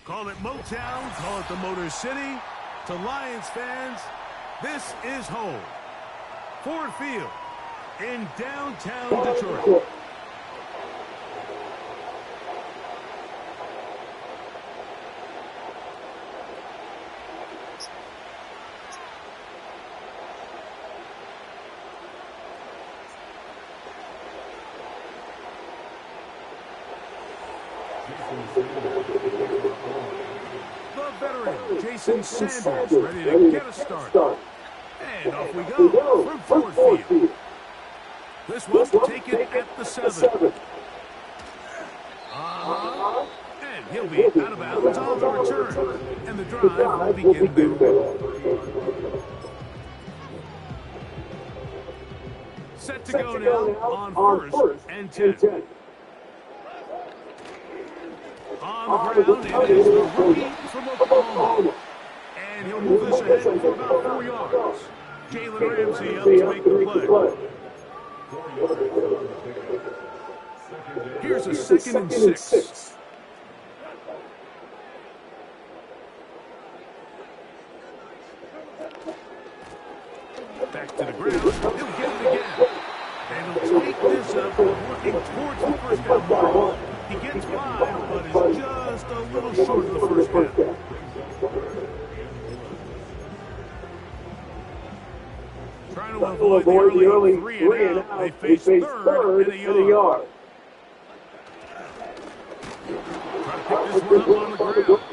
Call it Motown, call it the Motor City. To Lions fans, this is home. Ford Field in downtown Detroit. The veteran, Jason Sanders, ready to get us started. And off we go from Ford Field. This one taken at the 7. And he'll be out of bounds on the return. And the drive will begin there. Set to go now on 1st and 10. On the ground, it is the rookie from Oklahoma. And he'll move this ahead for about 4 yards. Jalen Ramsey up to make the play. Here's a 2nd and 6. Back to the ground. He'll get it again. And he'll take this up, working towards the first down mark. He gets 5, but is just a little short of the first down. Trying to avoid the early 3 and out. They face 3rd and a yard. Trying to pick this one up on the ground.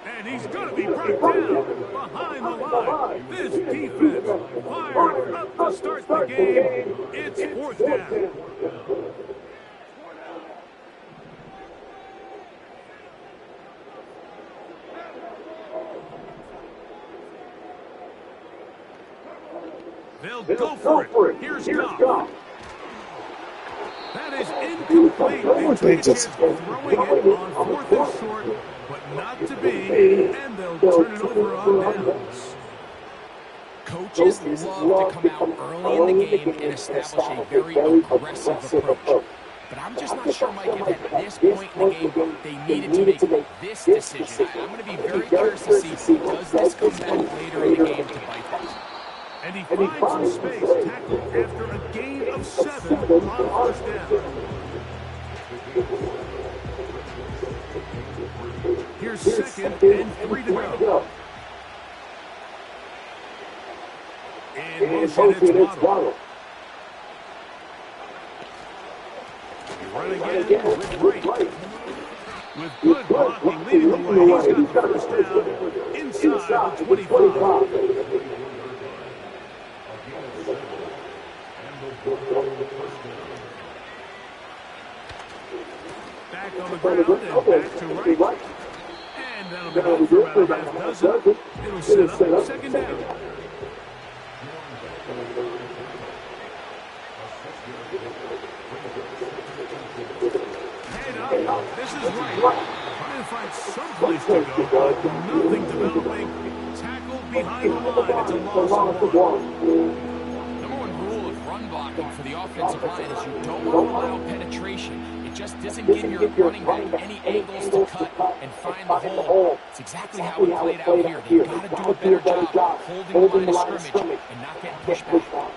And he's going to be brought down behind the line. This defense fired up to start the game. It's 4th down. They'll go for it. Here's Goff. That is incomplete. They take a chance of throwing it on 4th and short, but not to be, and they'll turn it over on downs. Coaches love to come out early in the game and establish a very aggressive approach. But I'm just not sure, Mike, if at this point in the game they needed to make this decision. I'm going to be very curious to see, does this come back later in the game to bite them? And he finds some space, tackled after a gain of 7 on 1st down. Here's 2nd and 3 to go. In motion, it's Waddle. Run again with Wright. With good blocking, leading the way. He's got the first down inside the 25. Back on the ground and back to Wright. And that'll be good for about a half dozen. It'll set up 2nd down. Head up. This is Wright. Trying to find some place to go, but nothing developing. Tackled behind the line. It's a loss of 1. Run blocking for the offensive line is you don't want to allow penetration. It just doesn't give your running back any angles to cut and find the hole. It's exactly how it played out here. They've got to do a better job holding the line of scrimmage and not getting pushed back.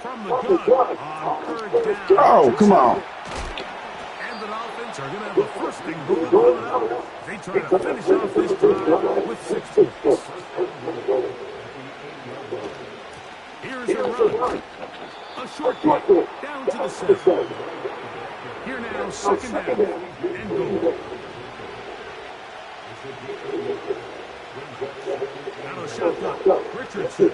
From the gun on 3rd down. Oh, come on. And the Dolphins are going to have a 1st and goal coming up. They try to finish off this drive with 6 points. Here's a run. A short kick down to the 7. Here now, 2nd down and goal. Now a shotgun. Richardson.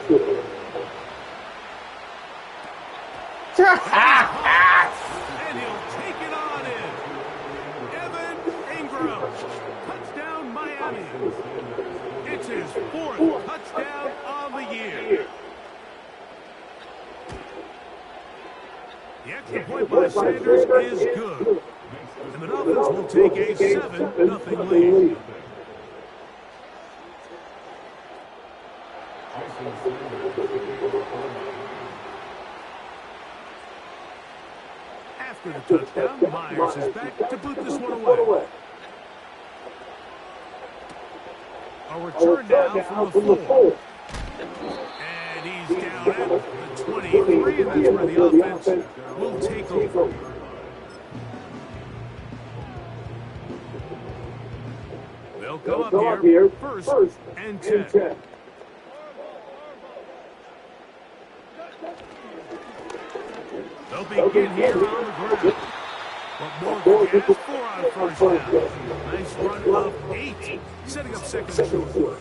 And he'll take it on in. Evan Ingram. Touchdown, Miami. It's his 4th touchdown of the year. The extra point by Sanders is good. And the Dolphins will take a 7-0 lead. After the touchdown, Myers is back to boot this one away. A return now from the 4. And he's down at the 23, and that's where the offense will take over. They'll come up here first and 10. They'll begin here on the ground. But Morgan has 4 on first down. Nice run of 8, setting up second and short.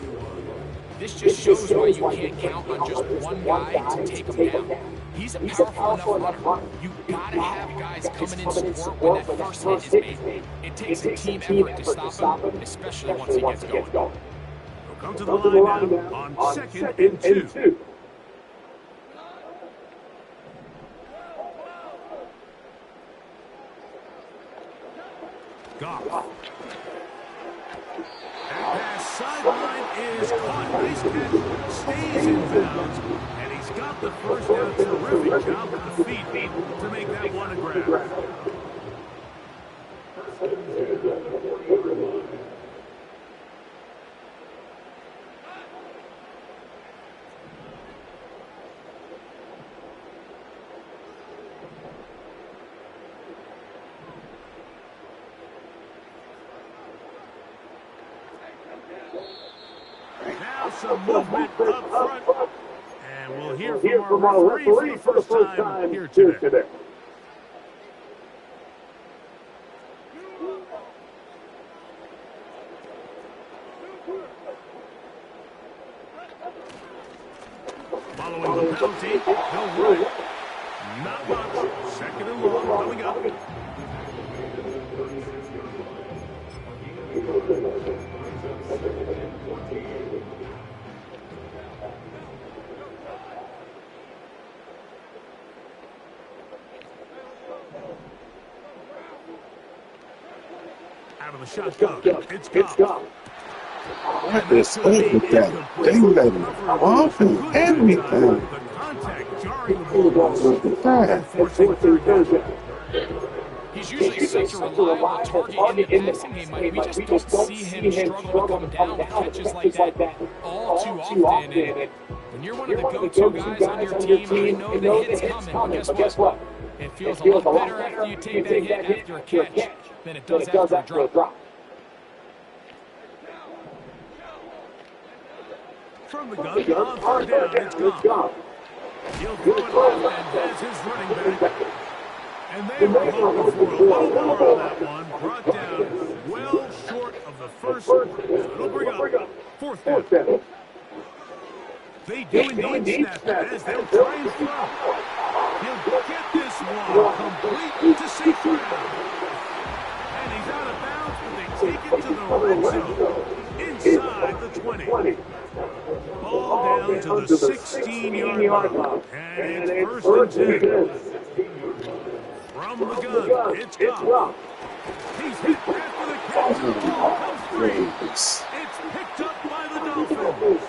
This just shows why you can't count on just one guy to take him down. He's a powerful enough runner. You gotta have guys coming in support when that first hit is made. It takes a team effort to stop him, especially once he gets going. They'll come to the line now on second and 2. Goff. That pass sideline is caught. Nice catch. Stays in bounds. And he's got the first down. Terrific job with the feet to make that one a grab. Now some movement up front. And we'll hear from our referee for the first time here today. Following the penalty, he'll run. Not much. Second and long coming up. Out of the shotgun. It's Goff. What is up with that? They let him off and everything. The contact jarring the ball. Look at that. Forcing third down. He's usually such a reliable target in the passing game, Mike. We just don't see him struggle to come down with catches like that all too often. And when you're one of the go-to guys on your team, you know the hit's coming. But guess what? It feels a lot better after you take that hit after a catch than it does after a drop. From the gun, on third down, it's Goff. He'll throw it left and has his running back. And they were hoping for a little more on that one. Brought down well short of the first. It'll bring up fourth down. They do indeed snap it as they'll try and throw. He'll get this one complete to safe ground. And he's out of bounds, but they take it to the red zone. Inside the 20. Ball down to the 16-yard line. And it's first and 10. From the gun, it's Goff. He's hit after the catch. The ball comes free. It's picked up by the Dolphins.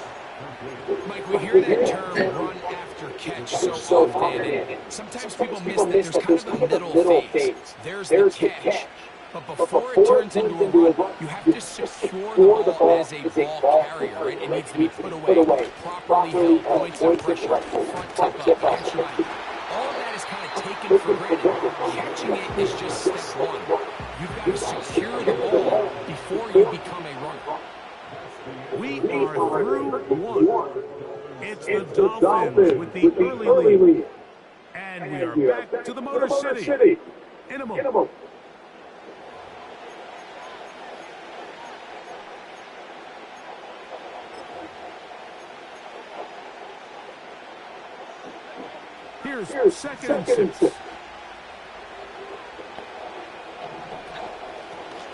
Mike, we hear that term run after catch so often, and sometimes people miss that there's kind of a middle phase. There's the catch. But before it turns into a run, you have to secure the ball as a ball carrier. It needs to be put away, properly held, points of pressure, front tip up, catch right. All of that is kind of taken for granted. Catching it is just step one. You've got to secure the ball before you become a runner. We are through one. It's the Dolphins with the early lead. And we are back to the Motor City in a moment. Here's second and 6.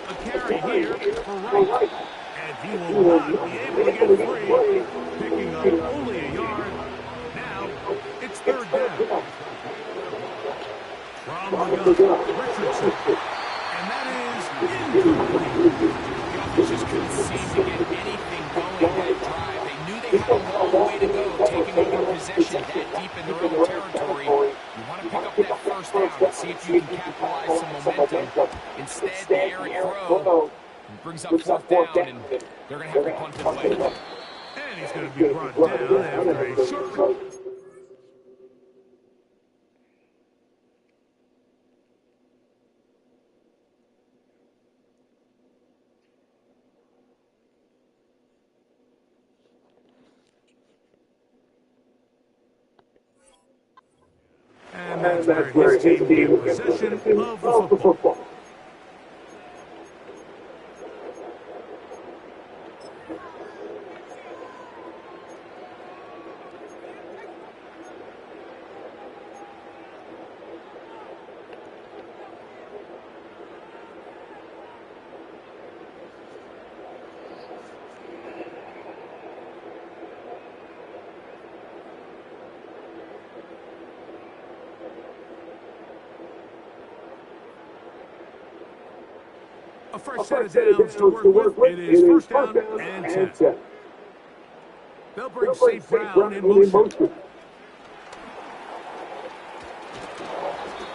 A carry here for Wright. And he will not be able to get free, picking up only a yard. Now it's third down. From the gun, Richardson. And that is incomplete. The offense couldn't seem to get anything going that drive. They knew they had a long way to go, taking over possession that deep in their own territory. You want to pick up that first down and see if you can capitalize brings up fourth down, and they're going to have to punt it away. And he's going to be brought down after a short. And that's where his team gained possession of the football. A fresh set of downs to work with. It is first down and 10. They'll bring St. Brown in motion.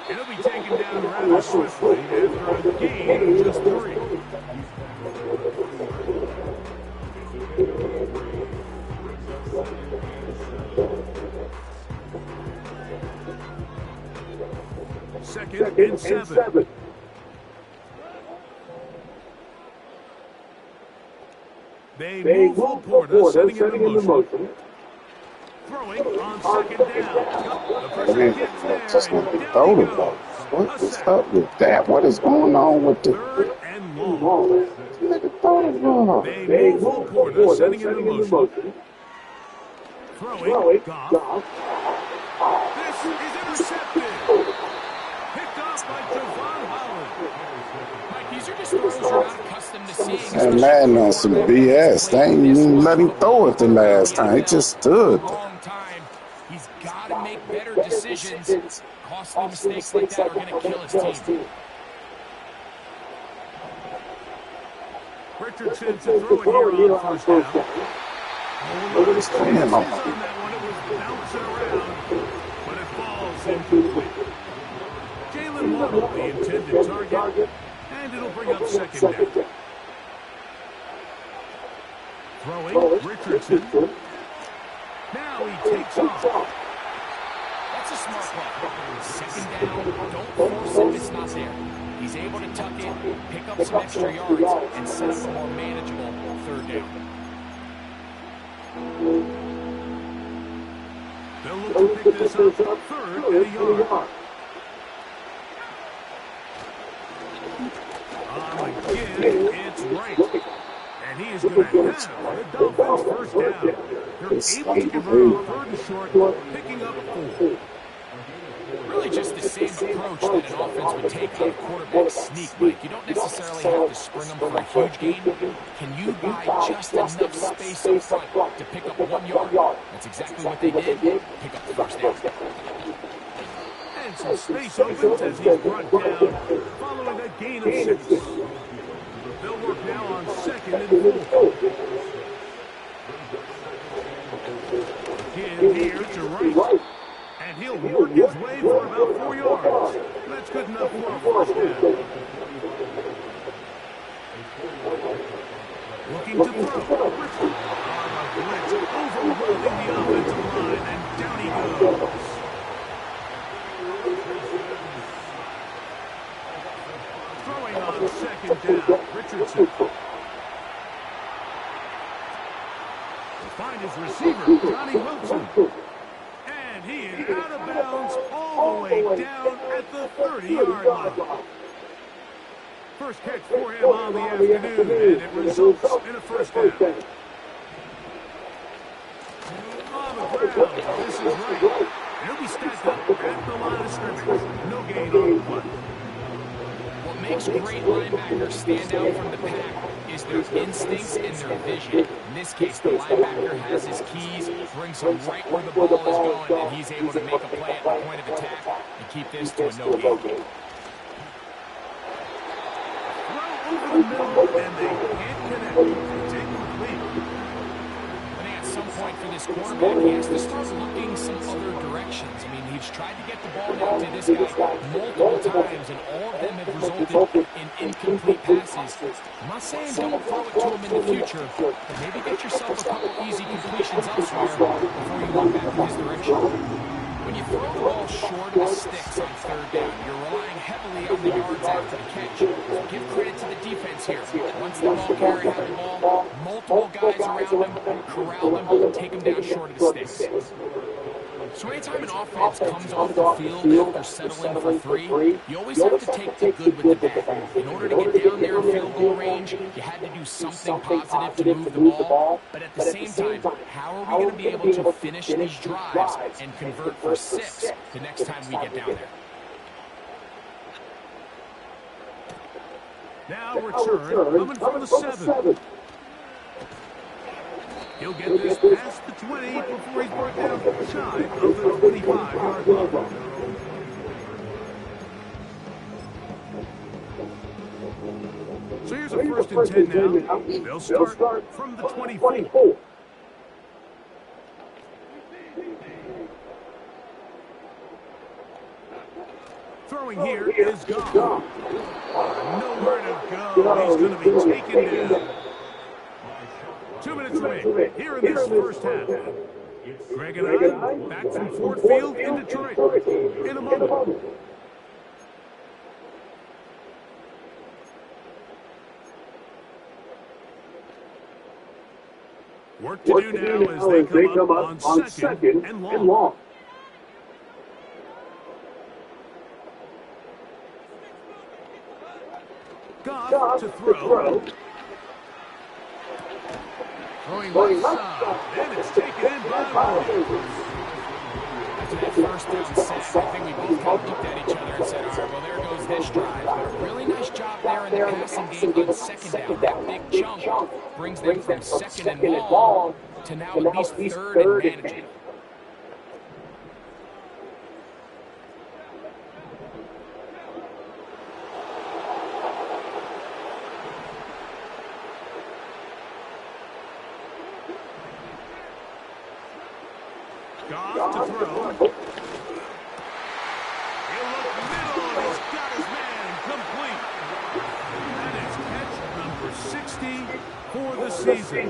It'll be taken down rather swiftly after a gain of just 3. Second and 7. They move Laporta, setting in motion. Throwing on second down. The pressure gets there, and down he goes. What is up with that? What is going on with the Third and long. They move Laporta, setting in motion. Throwing, Goff. This is intercepted. Picked off by Javon Holland. Mike, these are just throws you're not accustomed to seeing. And man on some BS. They ain't even let him throw it the last time. He just stood. Long time. He's got to make better decisions. Costly mistakes like that are going to kill his team. Richardson to throw it here on first down. Damn. On that one, it was bouncing around, but it falls incomplete. Jalen Waddle, the intended target, and it'll bring up second down. Throwing, Richardson. Now he takes off. That's a smart play. Second down, don't force it if it's not there. He's able to tuck in, pick up some extra yards, and set up a more manageable third down. They'll look to pick this up third and a yard. Again, it's right. And he is going to have the Dolphins first down. They're able to convert on third and short, picking up 4. Really just the same approach that an offense would take on a quarterback sneak, Mike. You don't necessarily have to spring them for a huge gain. Can you buy just enough space up front to pick up 1 yard? That's exactly what they did. Pick up the first down. And some space opens as he's brought down following a gain of 6. They'll work now on second and 4. Again here to right. And he'll work his way for about 4 yards. That's good enough for a first down. Looking to throw. Richard on a blitz, overwhelming the offensive line, and down he goes. Throwing on second down, Richardson. To find his receiver, Johnny Wilson. And he is out of bounds all the way down at the 30-yard line. First catch for him on the afternoon, and it results in a first down. On the ground, this is right. He'll be stacked up at the line of scrimmage. No gain on the punt. What makes great linebackers stand out from the pack is their instincts and their vision. In this case, the linebacker has his keys, brings him right where the ball is going, and he's able to make a play at the point of attack and keep this to a no gain. Over the middle, and they can't connect. It's incomplete. I think at some point for this quarterback, he has to start looking some other directions. I mean, he's tried to get the ball out to this guy multiple times, and all of them have resulted in incomplete passes. passes. I'm not saying don't throw it to him in the future, but maybe get yourself a couple easy completions elsewhere before you look back in his direction. When you throw the ball short of the sticks on third down, you're relying heavily on the yards after the catch. So give credit to the defense here. Once the ball carrier had the ball, multiple guys around him, corral him, take him down short of the sticks. So anytime an offense comes off the field after settling for three, you always have to take the good with the bad. In order to get down there in field goal range, you had to do something positive to move the ball. But at the same time, how are we going to be able to finish these drives and convert for 6 the next time we get down there? Now return coming from the 7. He'll get this past the 20 before he's brought down shy of the 25-yard line. So here's a 1st and 10 now. They'll start from the 24. Throwing here is gone. Nowhere to go. He's going to be taken down. 2 minutes away here in this first half. Greg and I back from Ford Field in Detroit in a moment. Work to do now as they come up on 2nd and long. Goff to throw. Throwing left side, and it's taken in by Williams. After that first down sack, I think we both kind of looked at each other and said, all right, well, there goes this drive. But a really nice job there in the passing game on 2nd down. That big chunk brings them from 2nd and long to now at least 3rd and manageable. Goff to throw. He'll look middle. He's got his man complete. That is catch number 60 for the season.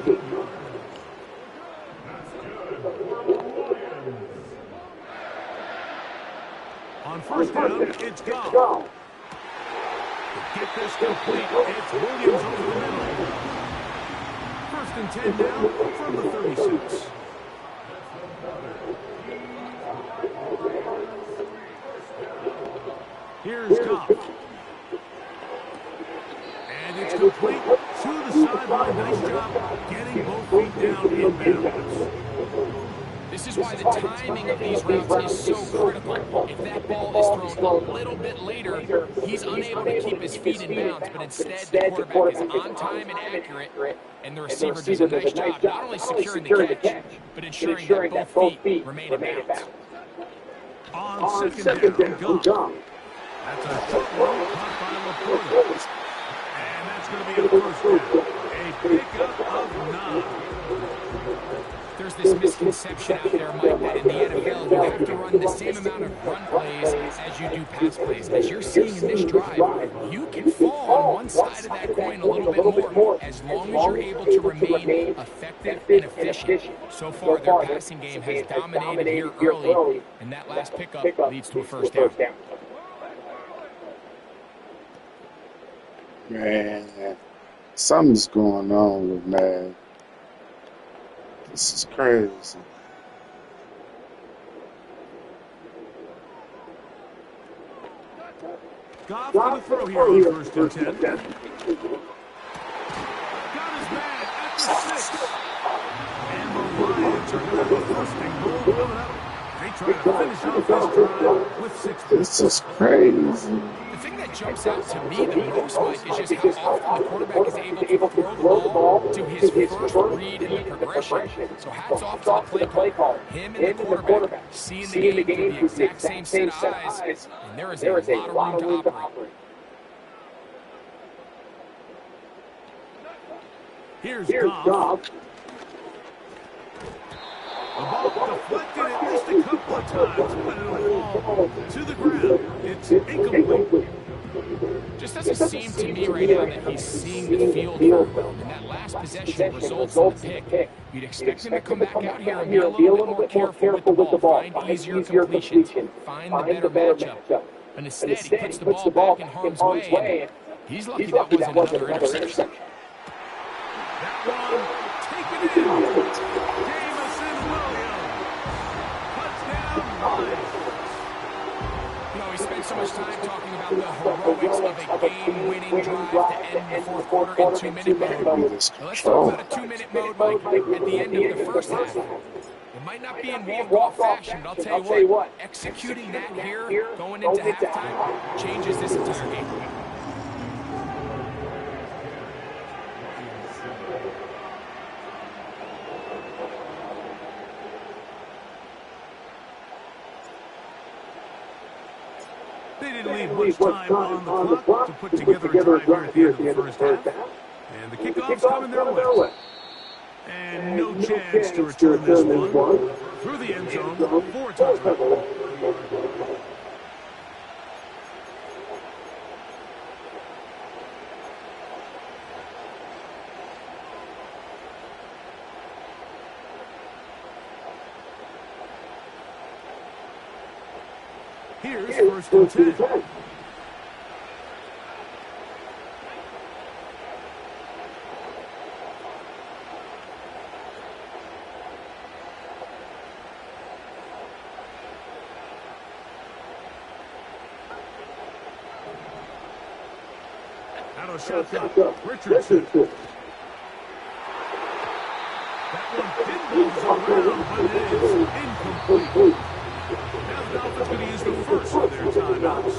On 1st down, it's Goff. To get this complete, it's Williams over the middle. 1st and 10 down from the 36. Here's Goff. And it's complete to the sideline. Nice job getting both feet down in bounds. This is why the timing of these routes is so critical. If that ball is thrown a little bit later, he's unable to keep his feet in bounds, but instead the quarterback is on time and accurate, and the receiver does a nice job not only securing the catch, but ensuring that both feet remain in bounds. On 2nd down, Goff. That's a short one caught by Laporta. And that's going to be a 1st down. A pickup of 9. There's this misconception out there, Mike, that in the NFL you have to run the same amount of run plays as you do pass plays. As you're seeing in this drive, you can fall on one side of that coin a little bit more as long as you're able to remain effective and efficient. So far, their passing game has dominated here early, and that last pickup leads to a 1st down. Man, something's going on with man. This is crazy. Goff for the throw here on 1st and 10. Got his man at the 6. And the Lions are going to have a 1st and goal coming up. They try to finish off this drive with 6. This is crazy. The thing that jumps out to me the most, Mike, is just how often the quarterback is able to throw the ball to his first read in the progression. So hats off to the play call. Him and the quarterback seeing the game through the exact same set of eyes, and there is a lot of room to operate. Here's Goff. The ball deflected at least a couple of times, but it'll fall to the ground. It's incomplete. Just doesn't seem to me right now that he's seeing the field very well. And that last possession results in the pick. You'd expect him to come back out here and be a little bit more careful with the ball, find easier completions, find the better matchup. But instead, he puts the ball back in harm's way, and he's lucky that wasn't another interception. That one taken in. Jamison Williams. Touchdown, Lions. You know, we spent so much time talking about the heroics of a game-winning drive to end the fourth quarter in 2-minute mode. Now let's talk about a 2-minute mode, Mike, at the end of the first half. It might not be in walk-off fashion, but I'll tell you what, executing that here, going into halftime, changes this entire game. They didn't leave much time on the clock to put together a drive here at the end of the first half. And the kickoff's coming their way. And no chance to return this one through the end zone for a touchdown. Here's first and 10. Out of shotgun, Richardson. That one pinballs around, but it is incomplete. Now the Dolphins going to use the first of their timeouts.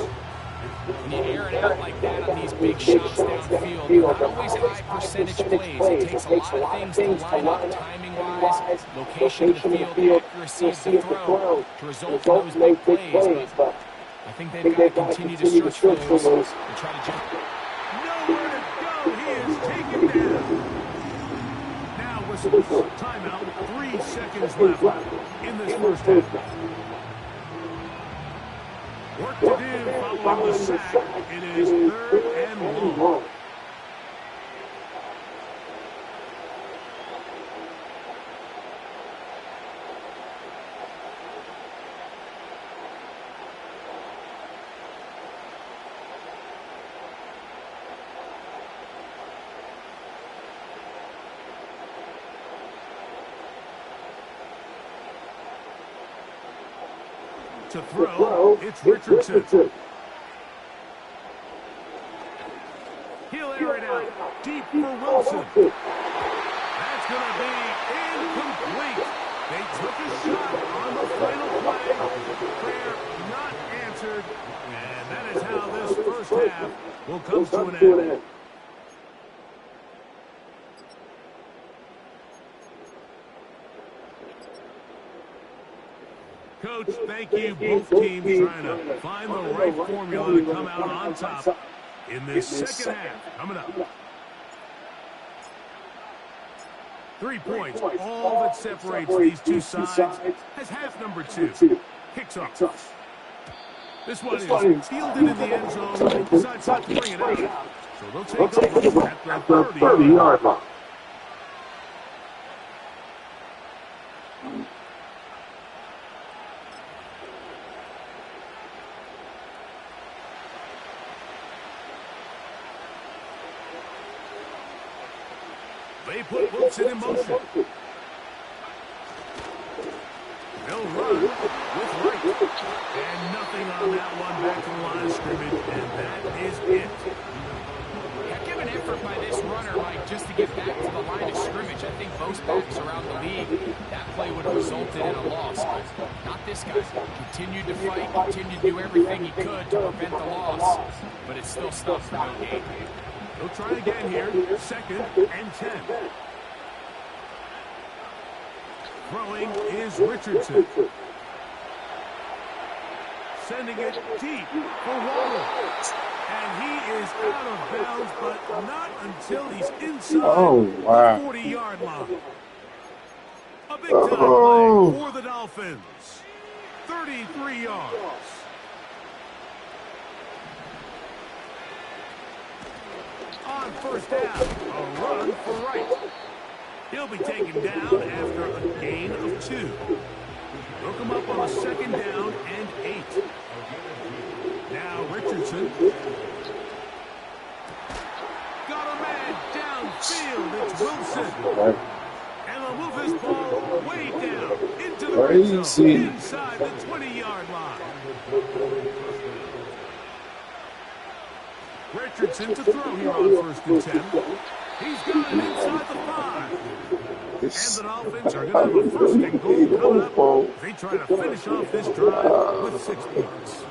When you air it out like that on these big shots downfield, they're not always high percentage plays. It takes a lot of things to line up timing-wise, location of the field, the accuracy of the throw to result in those big plays. But I think they've got to continue to search for those and try to jump. Nowhere to go. He is taken down. Now whistles. Timeout. 3 seconds left in this first half. Work to do following the sack. It is 3rd and long. To throw, it's Richardson. He'll air it out deep for Wilson. That's going to be incomplete. They took a shot on the final play. Prayer not answered. And that is how this first half will come to an end. Coach, thank you. Both teams trying to find the right formula to come out on top in this second half. Coming up. 3 points, all that separates these two sides as half number 2 kicks off. This one is fielded in the end zone. They decide not to bring it out. So they'll take over at the 30-yard line. They put Wilson in motion. They'll run with right. And nothing on that one back to the line of scrimmage, and that is it. Heck of an effort by this runner, Mike, just to get back to the line of scrimmage. I think most backs around the league, that play would have resulted in a loss. But not this guy. Continued to fight, continued to do everything he could to prevent the loss. But it still stops the no game. They'll try again here. 2nd and 10. Throwing is Richardson. Sending it deep for Waddle. And he is out of bounds, but not until he's inside the 40-yard line. A big-time play for the Dolphins. 33 yards. On first down, a run for right. He'll be taken down after a gain of 2. Hook him up on a second down and 8. Now Richardson. Got a man downfield. It's Wilson. And they'll move this ball way down into the red zone, inside the 20-yard line. Richardson to throw here on first and 10. He's got it inside the 5. And the Dolphins are going to have a first and goal coming up. They try to finish off this drive with 6 points.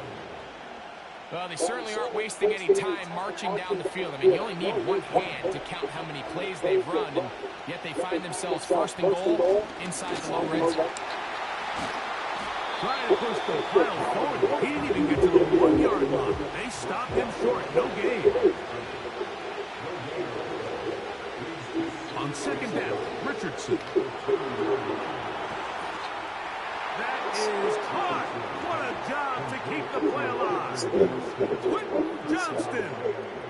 Well, they certainly aren't wasting any time marching down the field. I mean, you only need one hand to count how many plays they've run, and yet they find themselves first and goal inside the low red zone. Trying to push the pile forward. He didn't even get to the 1-yard line. They stopped him short. No gain. On second down, Richardson. That is caught. What a job to keep the play alive. Quentin Johnston.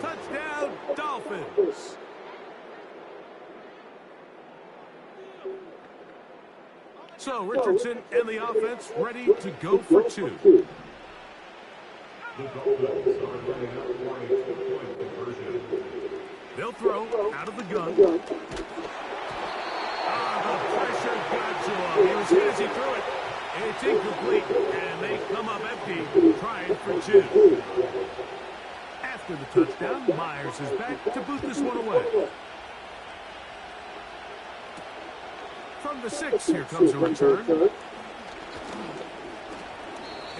Touchdown, Dolphins. So Richardson and the offense ready to go for 2. They'll throw out of the gun. The pressure got to him. He was hit as he threw it. It's incomplete, and they come up empty, trying for 2. After the touchdown, Myers is back to boot this one away. From the 6, here comes a return.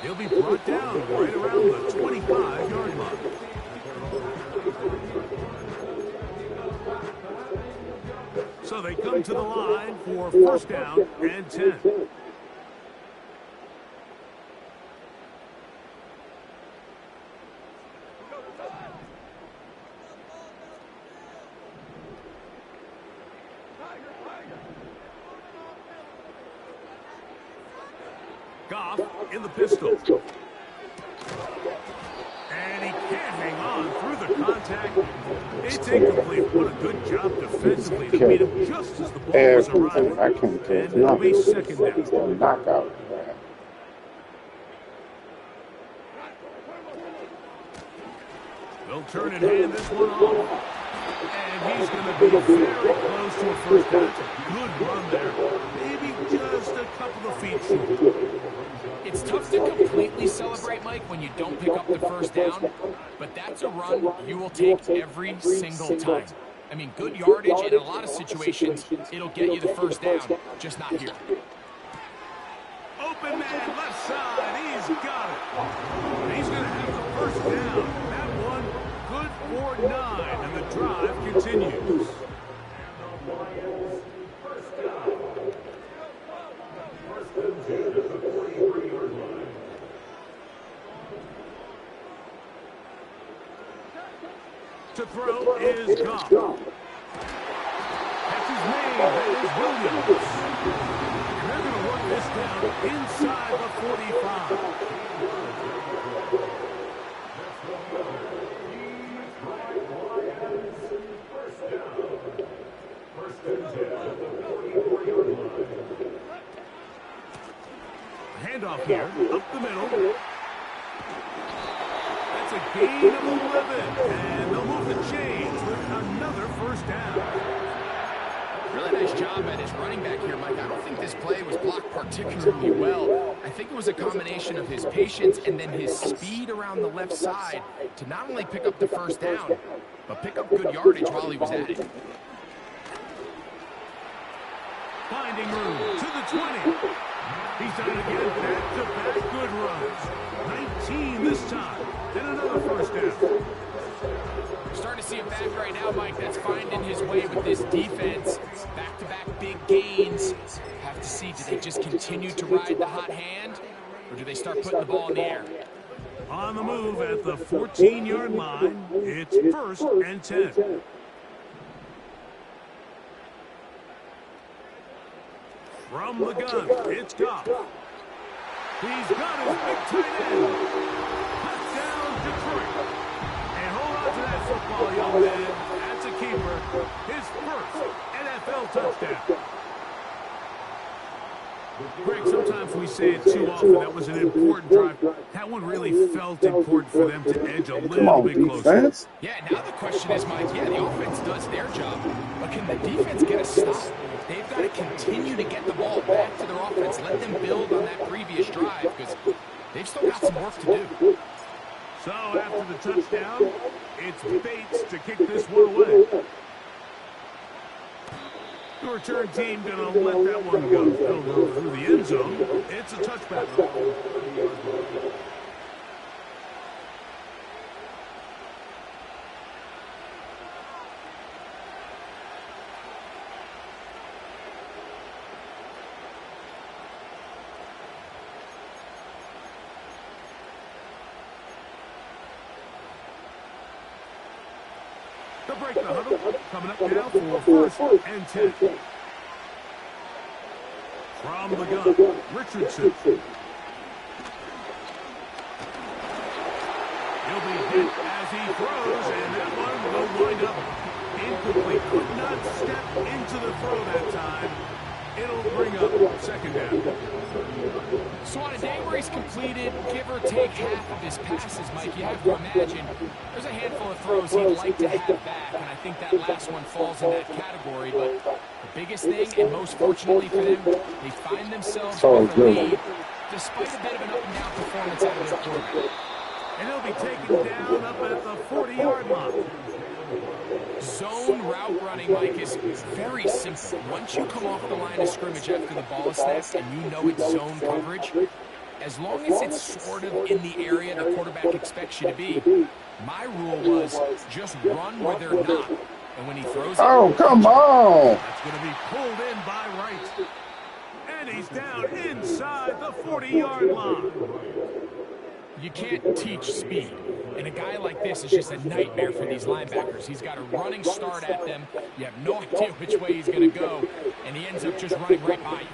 He'll be brought down right around the 25-yard line. So they come to the line for first down and 10. Goff in the pistol. And he can't hang on through the contact. It's incomplete. What a good job defensively to beat him just as the ball was arriving. And it'll be second down. Knockout. They'll turn and hand this one off. And he's going to be very close to a first down. Good run there. Maybe just a couple of feet short. It's tough to completely celebrate, Mike, when you don't pick up the first down, but that's a run you will take every single time. I mean, good yardage in a lot of situations, it'll get you the first down, just not here. Open man, left side, he's got it. He's going to have the first down. That one, good for 9, and the drive continues. To throw is Goff. Catch is made. That is Williams. And they're going to work this down inside the 45. Handoff here, up the middle. That's a gain of 11, and they'll move the chains with another first down. Really nice job at his running back here, Mike. I don't think this play was blocked particularly well. I think it was a combination of his patience and then his speed around the left side to not only pick up the first down, but pick up good yardage while he was at it. Finding room to the 20. He's done it again, back-to-back good runs. 19 this time, and another first down. Starting to see a back right now, Mike, that's finding his way with this defense. Back-to-back big gains. Have to see, do they just continue to ride the hot hand, or do they start putting the ball in the air? On the move at the 14-yard line, it's first and 10. From the gun, it's Goff. He's got his big tight end. Touchdown, Detroit. And hold on to that football, young man. keeper his first NFL touchdown. Greg, sometimes we say it too often. That was an important drive. That one really felt important for them to edge a little bit closer. Yeah, now the question is, Mike, yeah, the offense does their job, but can the defense get a stop? They've got to continue to get the ball back to their offense. Let them build on that previous drive because they've still got some work to do. So after the touchdown, it's Bates to kick this one away. The return team going to let that one go. It'll go through the end zone. It's a touchback. They'll break the huddle. Coming up now for 1st and 10. From the gun, Richardson. He'll be hit as he throws, and that one will wind up incomplete. Could not step into the throw that time. It'll bring up 2nd down. So on a day where he's completed, give or take half of his passes, Mike, you have to imagine there's a handful of throws he'd like to have back, and I think that last one falls in that category. But the biggest thing, and most fortunately for them, they find themselves with the lead, despite a bit of an up-and-down performance out of their quarterback. And he'll be taken down up at the 40-yard line. Zone route running, Mike, is very simple. Once you come off the line of scrimmage after the ball is snapped and you know it's zone coverage, as long as it's sort of in the area the quarterback expects you to be, my rule was just run where they're not. And when he throws it... Oh, come on! That's going to be pulled in by Wright. And he's down inside the 40-yard line. You can't teach speed. And a guy like this is just a nightmare for these linebackers. He's got a running start at them. You have no idea which way he's going to go. And he ends up just running right by you.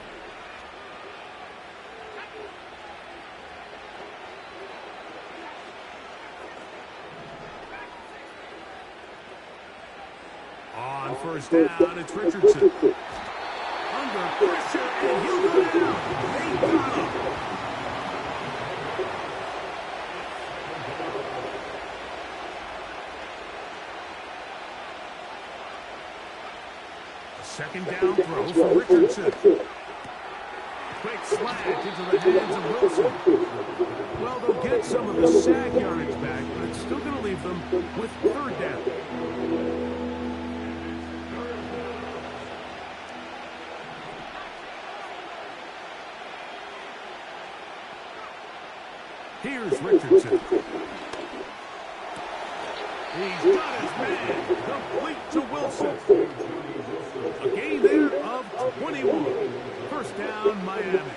On 1st down, it's Richardson. Under pressure, and he'll go down. They got him. A 2nd down throw for Richardson. Quick slant into the hands of Wilson. Well, they'll get some of the sack yardage back, but it's still going to leave them with 3rd down. Here's Richardson. He's got his man. Complete to Wilson. A gain there of 21. 1st down, Miami.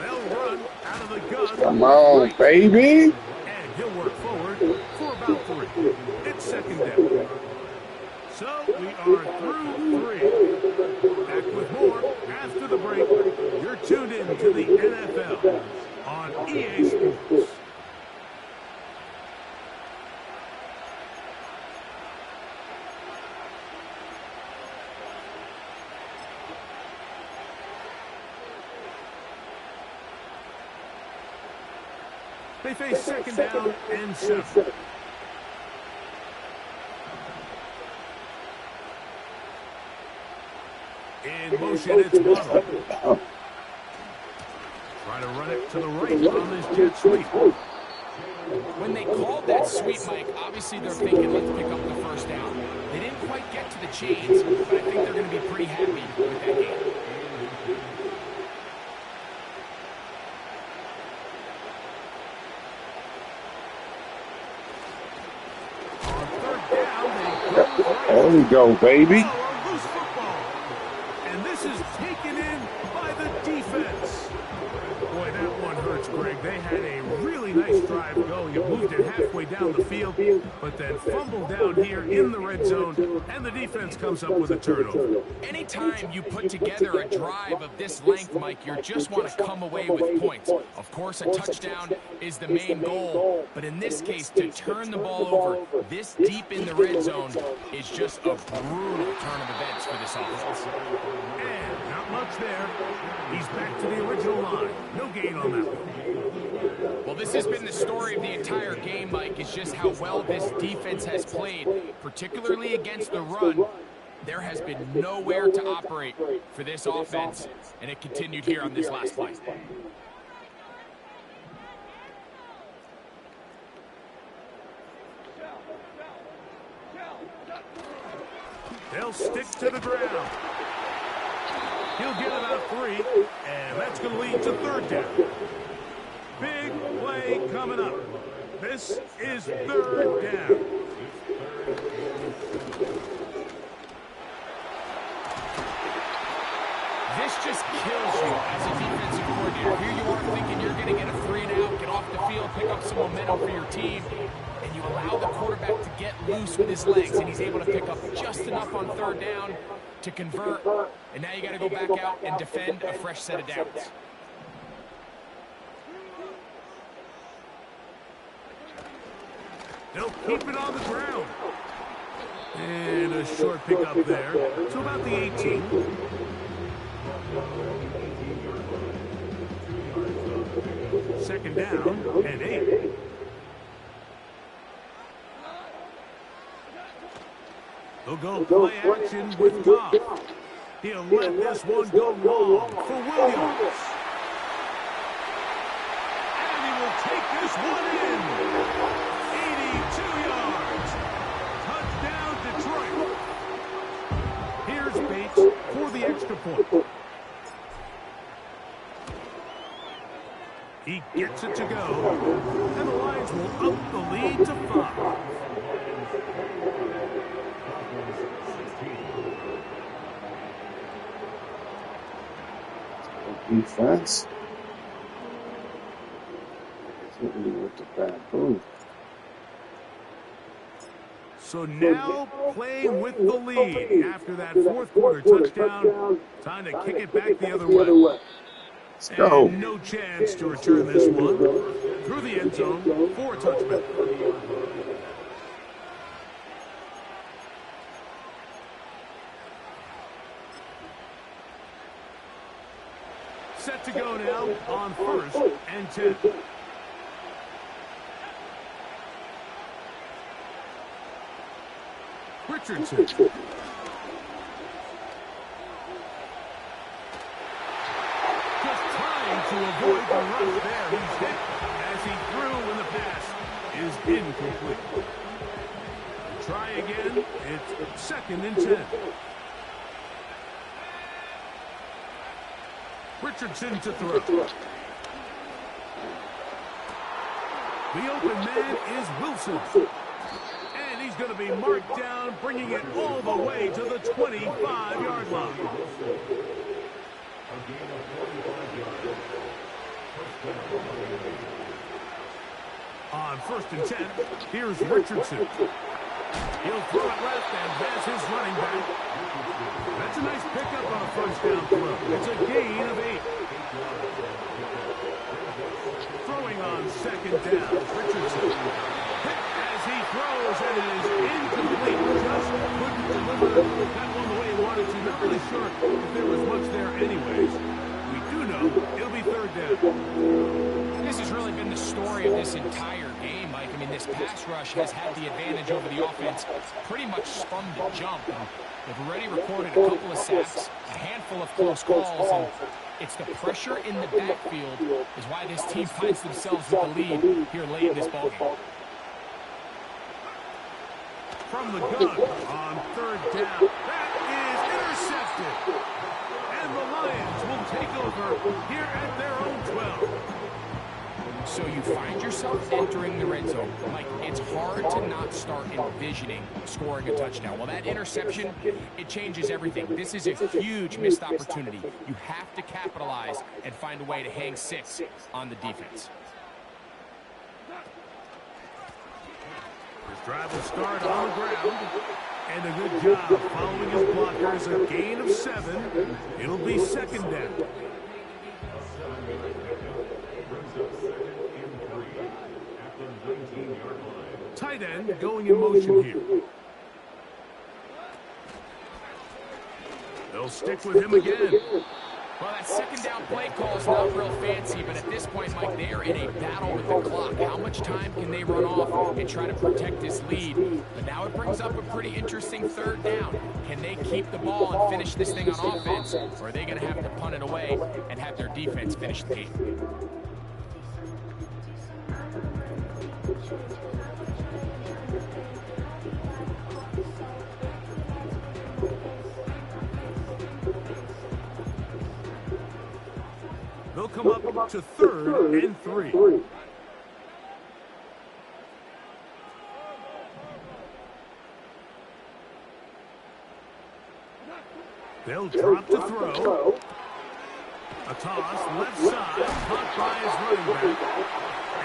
They'll run out of the gun. Come on, baby. And he'll work forward for about 3. It's 2nd down. So we are through 3. Back with more after the break. You're tuned in to the NFL on EA Sports. They face 2nd down and 7. In motion, it's Waddle. Try to run it to the right on this jet sweep. When they called that sweep, Mike, obviously they're thinking, let's pick up the 1st down. They didn't quite get to the chains, but I think they're going to be pretty happy with that game. On 3rd down, they go right. There we go, baby. A loose football. And this is taken in by the defense. Boy, that one hurts, Greg. They had a really nice drive going. It moved it halfway way down the field, but then fumble down here in the red zone, and the defense comes up with a turnover. Anytime you put together a drive of this length, Mike, you just want to come away with points. Of course, a touchdown is the main goal, but in this case, to turn the ball over this deep in the red zone is just a brutal turn of events for this offense. And not much there. He's back to the original line. No gain on that one. Well, this has been the story of the entire game, Mike, is just how well this defense has played, particularly against the run. There has been nowhere to operate for this offense, and it continued here on this last play. They'll stick to the ground. He'll get about 3, and that's going to lead to third down. Big play coming up. This is third down. This just kills you as a defensive coordinator. Here you are thinking you're going to get a 3-and-out, get off the field, pick up some momentum for your team, and you allow the quarterback to get loose with his legs, and he's able to pick up just enough on third down to convert, and now you got to go back out and defend a fresh set of downs. They'll keep it on the ground. And a short pickup there to about the 18. Second down and 8. They'll go play action with Goff. He'll let this one go long for Williams. And he will take this one in. 82 yards. Touchdown, Detroit. Here's Bates for the extra point. He gets it to go. And the Lions will up the lead to 5. Defense. Certainly with the bad move. So now playing with the lead after that fourth quarter touchdown. Time to kick it back the other way. Let's go. And no chance to return this one through the end zone for a touchback. Set to go now on 1st and 10. Richardson. Just trying to avoid the rush there. He's hit as he threw when the pass is incomplete. Try again. It's 2nd and 10. Richardson to throw. The open man is Wilson. And he's going to be marked down, bringing it all the way to the 25-yard line. On 1st and 10, here's Richardson. He'll throw it left, and that's his running back. That's a nice pickup on a first down throw. It's a gain of 8. Throwing on 2nd down, Richardson. Hit as he throws, and it is incomplete. Just couldn't deliver that one the way he wanted to. Not really sure if there was much there anyways. We do know it'll be 3rd down. This has really been the story of this entire game, Mike. I mean, this pass rush has had the advantage over the offense pretty much from the jump. And they've already recorded a couple of sacks, a handful of close calls, and it's the pressure in the backfield is why this team finds themselves with the lead here late in this ballgame. From the gun on 3rd down. That is intercepted. And the Lions will take over here at their own 12. So you find yourself entering the red zone. Mike, it's hard to not start envisioning scoring a touchdown. Well, that interception, it changes everything. This is a huge missed opportunity. You have to capitalize and find a way to hang 6 on the defense. Drive will start on the ground. And a good job following his blockers. A gain of 7. It'll be second down. Tight end going in motion here. They'll stick with him again. Well, that second down play call is not real fancy, but at this point, Mike, they are in a battle with the clock. How much time can they run off and try to protect this lead? But now it brings up a pretty interesting third down. Can they keep the ball and finish this thing on offense, or are they going to have to punt it away and have their defense finish the game? They'll come up to 3rd and 3. They'll drop to throw. A toss, left side, caught by his running back.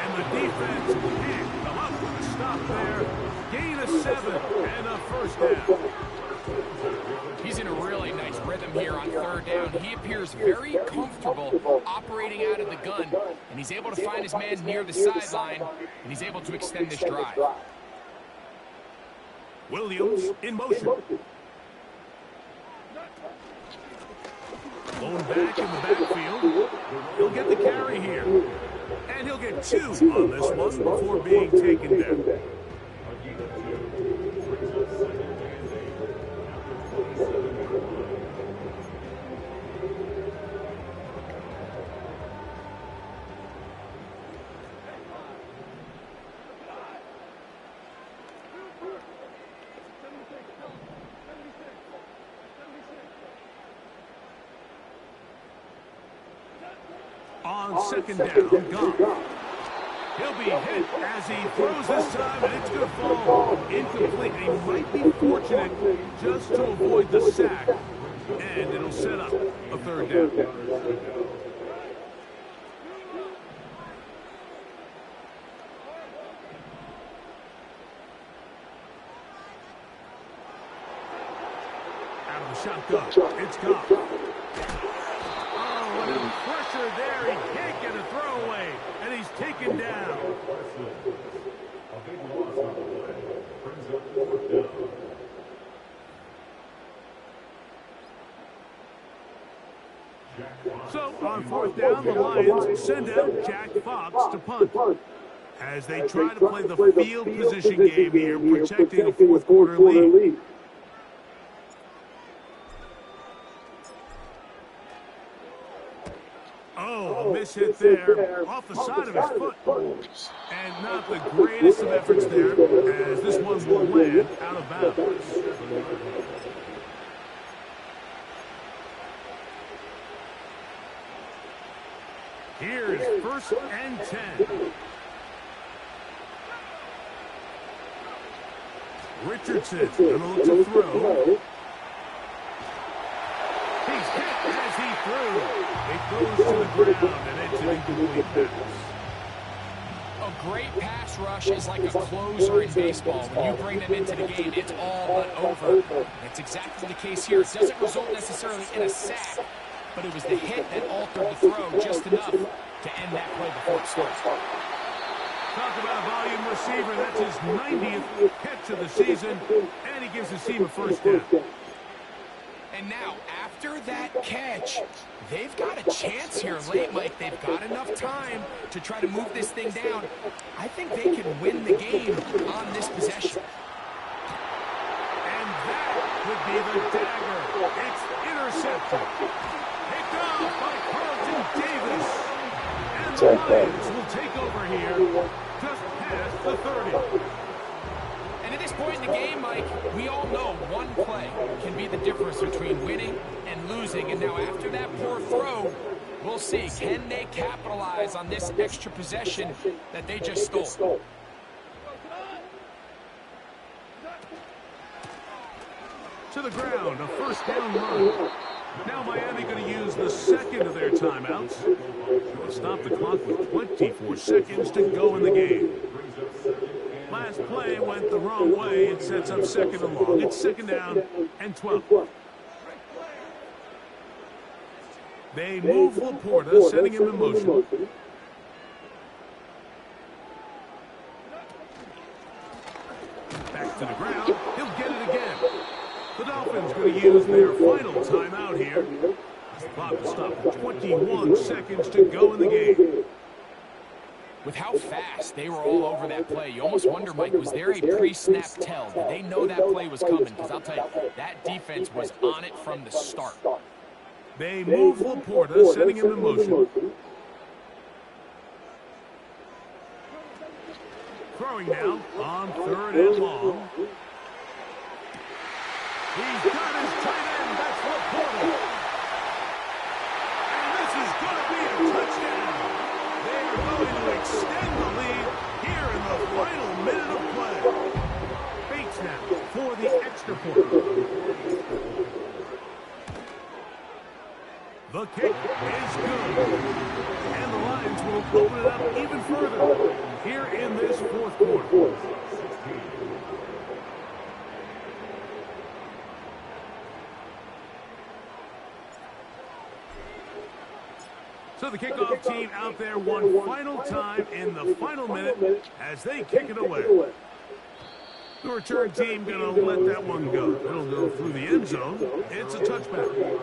And the defense can't come up with a stop there. Gain of 7 and a first down. He's in a really nice rhythm here on third down. He appears very comfortable operating out of the gun, and he's able to find his man near the sideline, and he's able to extend this drive. Williams in motion. Blown back in the backfield. He'll get the carry here. And he'll get 2 on this one before being taken down. On second down, gone. He'll be hit as he throws this time, and it's going to fall incomplete. He might be fortunate just to avoid the sack, and it'll set up a third down. Out of the shotgun, it's gone. Pressure there, he can't get a throwaway, and he's taken down. So, on 4th down, the Lions send out Jack Fox to punt. As they try to play the field position game here, protecting a 4th quarter lead. Oh, a miss hit there, off the side of his foot. And not the greatest of efforts there, as this one will land out of bounds. Here's 1st and 10. Richardson gonna look to throw. He's hit as he threw. It goes to the ground, and it's an incomplete pass. A great pass rush is like a closer in baseball. When you bring them into the game, it's all but over. That's exactly the case here. It doesn't result necessarily in a sack, but it was the hit that altered the throw just enough to end that play before it starts. Talk about a volume receiver. That's his 90th catch of the season, and he gives his team a first down. And now, after that catch, they've got a chance here late, Mike. They've got enough time to try to move this thing down. I think they can win the game on this possession. And that would be the dagger. It's intercepted. Picked off by Carlton Davis. And the Lions will take over here just past the 30. And at this point in the game, Mike, we all know one play can be the difference between winning and losing. And now after that poor throw, we'll see. Can they capitalize on this extra possession that they just stole? To the ground, a first down run. Now Miami going to use the second of their timeouts. They'll stop the clock with 24 seconds to go in the game. Last play went the wrong way. It sets up second and long. It's second down and 12. They move Laporta, sending him in motion. Back to the ground. He'll get it again. The Dolphins going to use their final timeout here. The clock will stop with 21 seconds to go in the game. With how fast they were all over that play, you almost wonder, Mike, was there a pre-snap tell? Did they know that play was coming? Because I'll tell you, that defense was on it from the start. They move Laporta, sending him in motion. Throwing now on third and long. He's got his tight end. That's Laporta. And this is going to be a touchdown. They are going to extend the lead here in the final minute of play. Bates now for the extra point. The kick is good. And the Lions will open it up even further here in this fourth quarter. So the kickoff team out there one final time in the final minute as they kick it away. The return team going to let that one go. It'll go through the end zone. It's a touchback.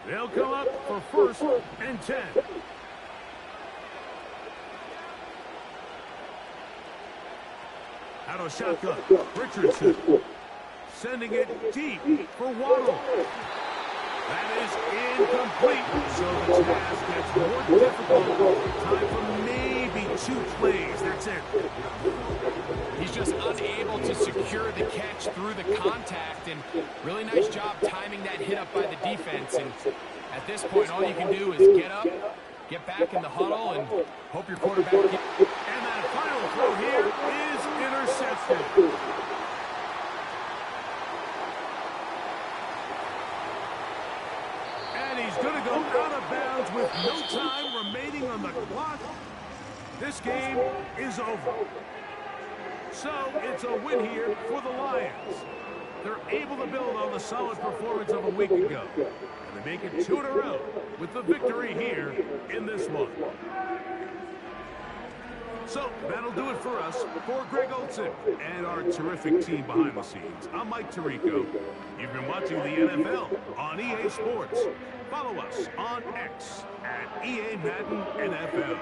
They'll come up for first and 10. Out of shotgun, Richardson sending it deep for Waddle. That is incomplete, so the task gets more difficult. Time for maybe 2 plays. That's it. He's just unable to secure the catch through the contact, and really nice job timing that hit up by the defense. And at this point, all you can do is get up, get back in the huddle, and hope your quarterback gets... And that final throw here is intercepted. And he's going to go out of bounds with no time remaining on the clock. This game is over. So it's a win here for the Lions. They're able to build on the solid performance of a week ago. And they make it 2 in a row with the victory here in this one. So that'll do it for us. For Greg Olson and our terrific team behind the scenes, I'm Mike Tirico. You've been watching the NFL on EA Sports. Follow us on X at EA Madden NFL.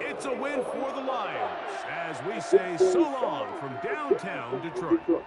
It's a win for the Lions as we say so long from downtown Detroit.